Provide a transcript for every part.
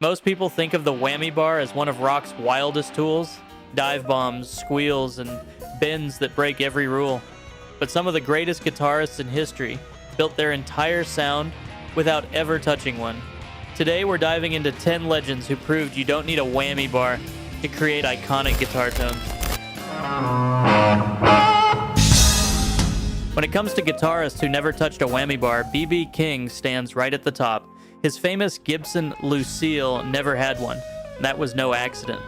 Most people think of the whammy bar as one of rock's wildest tools, dive bombs, squeals, and bends that break every rule. But some of the greatest guitarists in history built their entire sound without ever touching one. Today we're diving into 10 legends who proved you don't need a whammy bar to create iconic guitar tones. When it comes to guitarists who never touched a whammy bar, B.B. King stands right at the top. His famous Gibson Lucille never had one. That was no accident.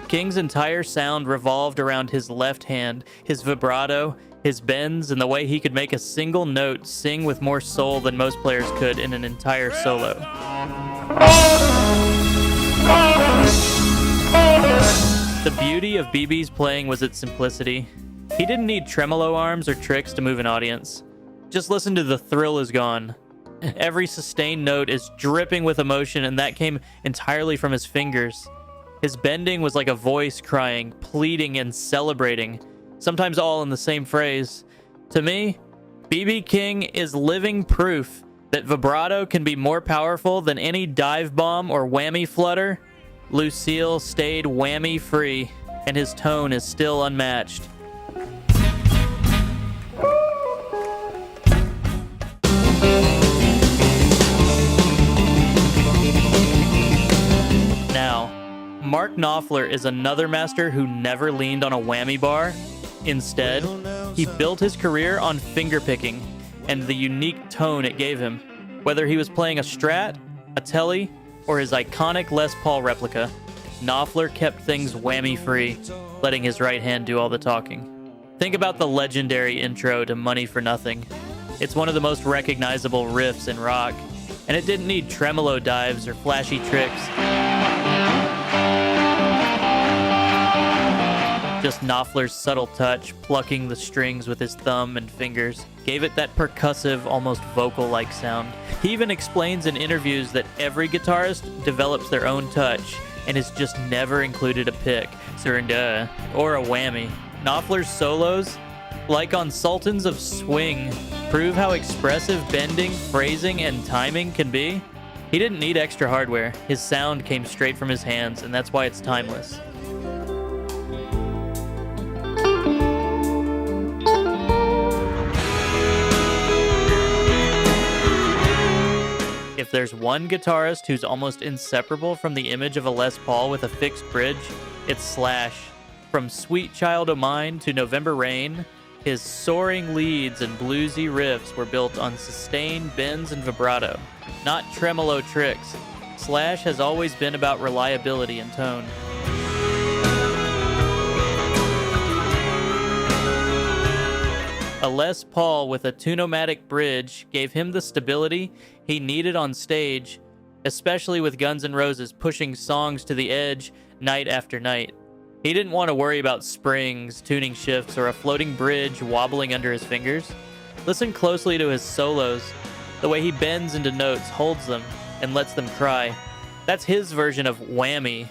King's entire sound revolved around his left hand, his vibrato, his bends, and the way he could make a single note sing with more soul than most players could in an entire solo. The beauty of BB's playing was its simplicity. He didn't need tremolo arms or tricks to move an audience. Just listen to The Thrill Is Gone. Every sustained note is dripping with emotion, and that came entirely from his fingers. His bending was like a voice crying, pleading, and celebrating, sometimes all in the same phrase. To me, B.B. King is living proof that vibrato can be more powerful than any dive bomb or whammy flutter. Lucille stayed whammy free, and his tone is still unmatched. Now, Mark Knopfler is another master who never leaned on a whammy bar. Instead, he built his career on fingerpicking and the unique tone it gave him. Whether he was playing a Strat, a Tele, or his iconic Les Paul replica, Knopfler kept things whammy-free, letting his right hand do all the talking. Think about the legendary intro to Money for Nothing. It's one of the most recognizable riffs in rock, and it didn't need tremolo dives or flashy tricks. Just Knopfler's subtle touch, plucking the strings with his thumb and fingers, gave it that percussive, almost vocal-like sound. He even explains in interviews that every guitarist develops their own touch and has just never included a pick, surrender, or a whammy. Knopfler's solos, like on Sultans of Swing, prove how expressive bending, phrasing, and timing can be. He didn't need extra hardware. His sound came straight from his hands, and that's why it's timeless. If there's one guitarist who's almost inseparable from the image of a Les Paul with a fixed bridge, it's Slash. From Sweet Child O' Mine to November Rain, his soaring leads and bluesy riffs were built on sustained bends and vibrato, not tremolo tricks. Slash has always been about reliability and tone. A Les Paul with a tunomatic bridge gave him the stability he needed on stage, especially with Guns N' Roses pushing songs to the edge night after night. He didn't want to worry about springs, tuning shifts, or a floating bridge wobbling under his fingers. Listen closely to his solos. The way he bends into notes, holds them, and lets them cry. That's his version of whammy,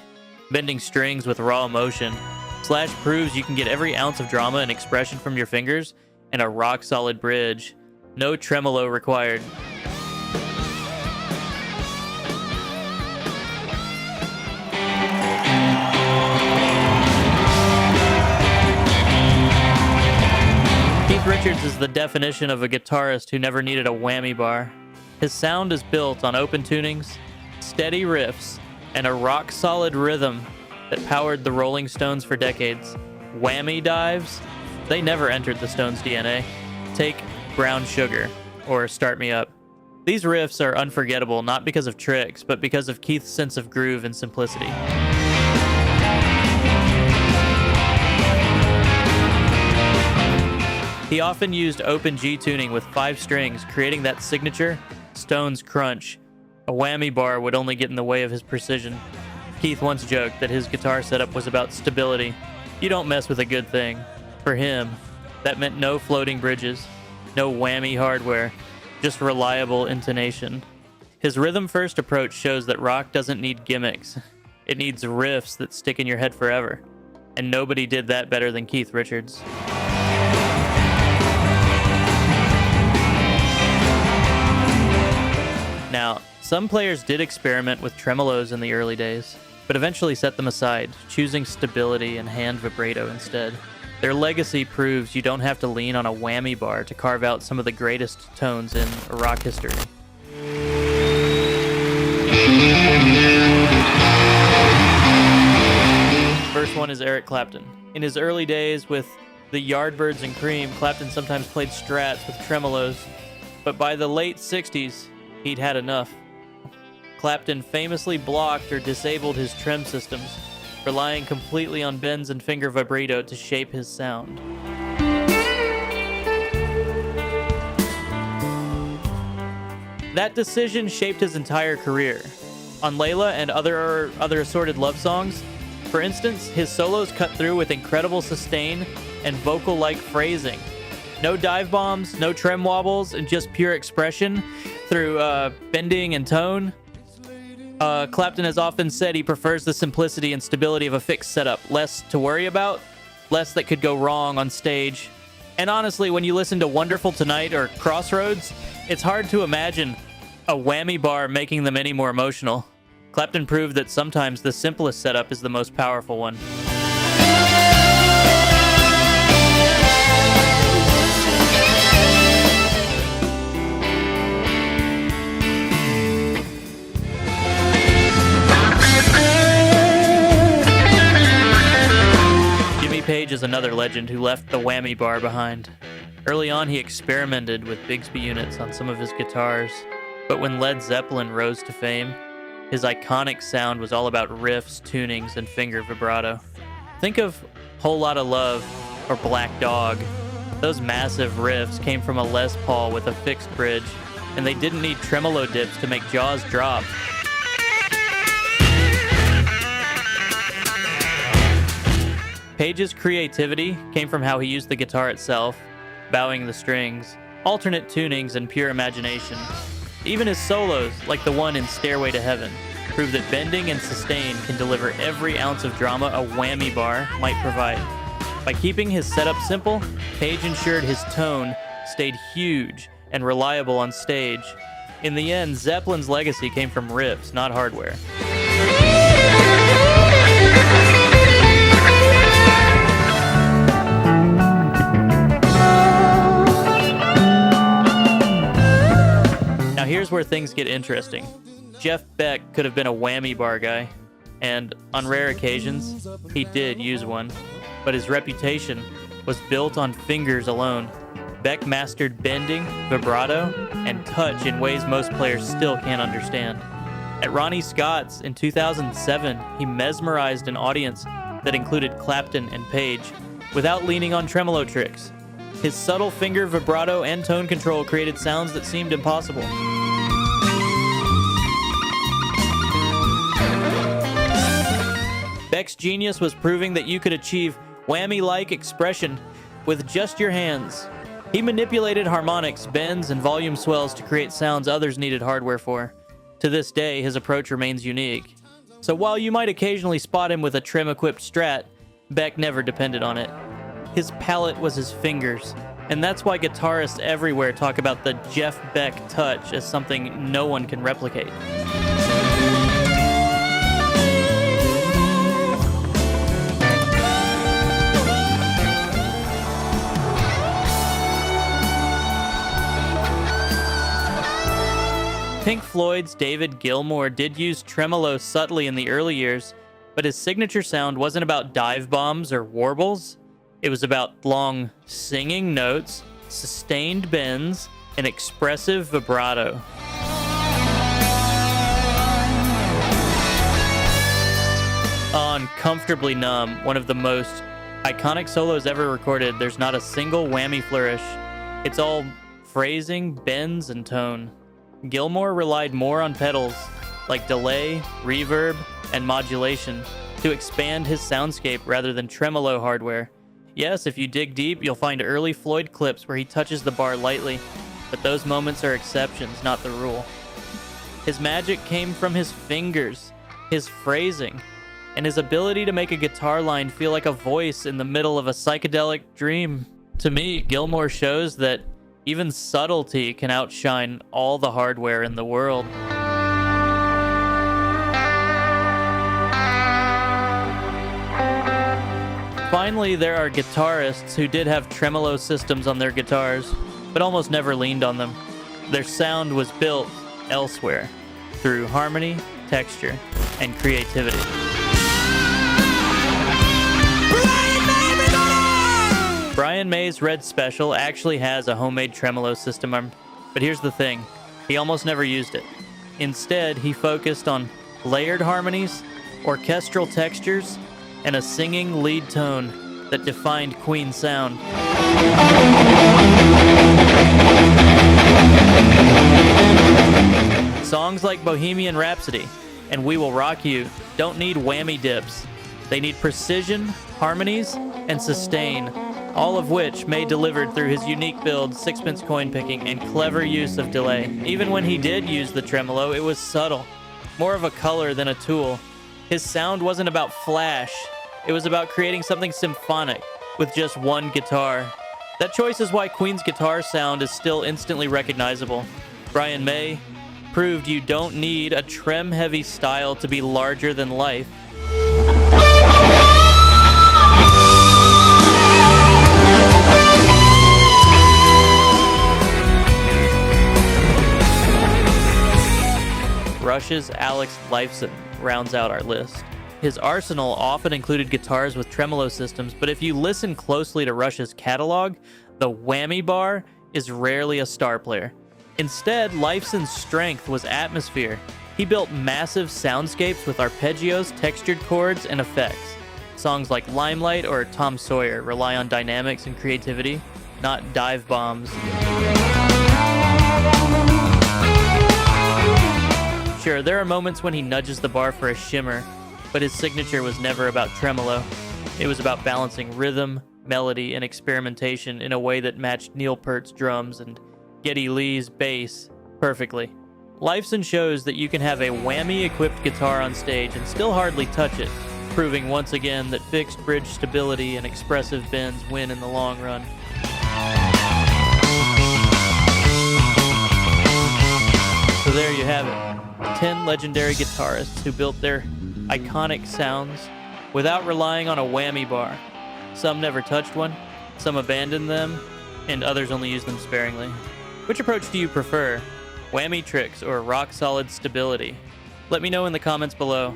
bending strings with raw emotion. Slash proves you can get every ounce of drama and expression from your fingers and a rock-solid bridge. No tremolo required. Keith Richards is the definition of a guitarist who never needed a whammy bar. His sound is built on open tunings, steady riffs, and a rock-solid rhythm that powered the Rolling Stones for decades. Whammy dives? They never entered the Stones' DNA. Take Brown Sugar, or Start Me Up. These riffs are unforgettable not because of tricks, but because of Keith's sense of groove and simplicity. He often used open G tuning with 5 strings, creating that signature Stones crunch. A whammy bar would only get in the way of his precision. Keith once joked that his guitar setup was about stability. You don't mess with a good thing. For him, that meant no floating bridges, no whammy hardware, just reliable intonation. His rhythm-first approach shows that rock doesn't need gimmicks. It needs riffs that stick in your head forever. And nobody did that better than Keith Richards. Now, Some players did experiment with tremolos in the early days, but eventually set them aside, choosing stability and hand vibrato instead. Their legacy proves you don't have to lean on a whammy bar to carve out some of the greatest tones in rock history. First one is Eric Clapton. In his early days with the Yardbirds and Cream, Clapton sometimes played strats with tremolos, but by the late 60s, he'd had enough. Clapton famously blocked or disabled his trem systems, relying completely on bends and finger vibrato to shape his sound. That decision shaped his entire career. On Layla and other assorted love songs, for instance, his solos cut through with incredible sustain and vocal-like phrasing. No dive bombs, no trem wobbles, and just pure expression through bending and tone. Clapton has often said he prefers the simplicity and stability of a fixed setup. Less to worry about, less that could go wrong on stage. And honestly, when you listen to Wonderful Tonight or Crossroads, it's hard to imagine a whammy bar making them any more emotional. Clapton proved that sometimes the simplest setup is the most powerful one. Page is another legend who left the whammy bar behind. Early on, he experimented with Bigsby units on some of his guitars, but when Led Zeppelin rose to fame, his iconic sound was all about riffs, tunings, and finger vibrato. Think of Whole Lotta Love or Black Dog. Those massive riffs came from a Les Paul with a fixed bridge, and they didn't need tremolo dips to make jaws drop. Page's creativity came from how he used the guitar itself, bowing the strings, alternate tunings, and pure imagination. Even his solos, like the one in Stairway to Heaven, prove that bending and sustain can deliver every ounce of drama a whammy bar might provide. By keeping his setup simple, Page ensured his tone stayed huge and reliable on stage. In the end, Zeppelin's legacy came from riffs, not hardware. Now here's where things get interesting. Jeff Beck could have been a whammy bar guy, and on rare occasions, he did use one, but his reputation was built on fingers alone. Beck mastered bending, vibrato, and touch in ways most players still can't understand. At Ronnie Scott's in 2007, he mesmerized an audience that included Clapton and Page without leaning on tremolo tricks. His subtle finger vibrato and tone control created sounds that seemed impossible. Beck's genius was proving that you could achieve whammy-like expression with just your hands. He manipulated harmonics, bends, and volume swells to create sounds others needed hardware for. To this day, his approach remains unique. So while you might occasionally spot him with a trim-equipped Strat, Beck never depended on it. His palette was his fingers, and that's why guitarists everywhere talk about the Jeff Beck touch as something no one can replicate. Pink Floyd's David Gilmour did use tremolo subtly in the early years, but his signature sound wasn't about dive bombs or warbles. It was about long singing notes, sustained bends, and expressive vibrato. On Comfortably Numb, one of the most iconic solos ever recorded, there's not a single whammy flourish. It's all phrasing, bends, and tone. Gilmour relied more on pedals, like delay, reverb, and modulation, to expand his soundscape rather than tremolo hardware. Yes, if you dig deep, you'll find early Floyd clips where he touches the bar lightly, but those moments are exceptions, not the rule. His magic came from his fingers, his phrasing, and his ability to make a guitar line feel like a voice in the middle of a psychedelic dream. To me, Gilmour shows that even subtlety can outshine all the hardware in the world. Finally, there are guitarists who did have tremolo systems on their guitars, but almost never leaned on them. Their sound was built elsewhere, through harmony, texture, and creativity. Brian May's Red Special actually has a homemade tremolo system, but here's the thing, he almost never used it. Instead, he focused on layered harmonies, orchestral textures, and a singing lead tone that defined Queen's sound. Songs like Bohemian Rhapsody and We Will Rock You don't need whammy dips. They need precision, harmonies, and sustain, all of which May delivered through his unique build, sixpence coin picking, and clever use of delay. Even when he did use the tremolo, it was subtle, more of a color than a tool. His sound wasn't about flash, it was about creating something symphonic with just one guitar. That choice is why Queen's guitar sound is still instantly recognizable. Brian May proved you don't need a trem-heavy style to be larger than life. Rush's Alex Lifeson rounds out our list. His arsenal often included guitars with tremolo systems, but if you listen closely to Rush's catalog, the whammy bar is rarely a star player. Instead, Lifeson's strength was atmosphere. He built massive soundscapes with arpeggios, textured chords, and effects. Songs like Limelight or Tom Sawyer rely on dynamics and creativity, not dive bombs. Sure, there are moments when he nudges the bar for a shimmer, but his signature was never about tremolo. It was about balancing rhythm, melody, and experimentation in a way that matched Neil Peart's drums and Geddy Lee's bass perfectly. Lifeson shows that you can have a whammy-equipped guitar on stage and still hardly touch it, proving once again that fixed bridge stability and expressive bends win in the long run. So there you have it. 10 legendary guitarists who built their iconic sounds without relying on a whammy bar. Some never touched one, some abandoned them, and others only used them sparingly. Which approach do you prefer? Whammy tricks or rock-solid stability? Let me know in the comments below.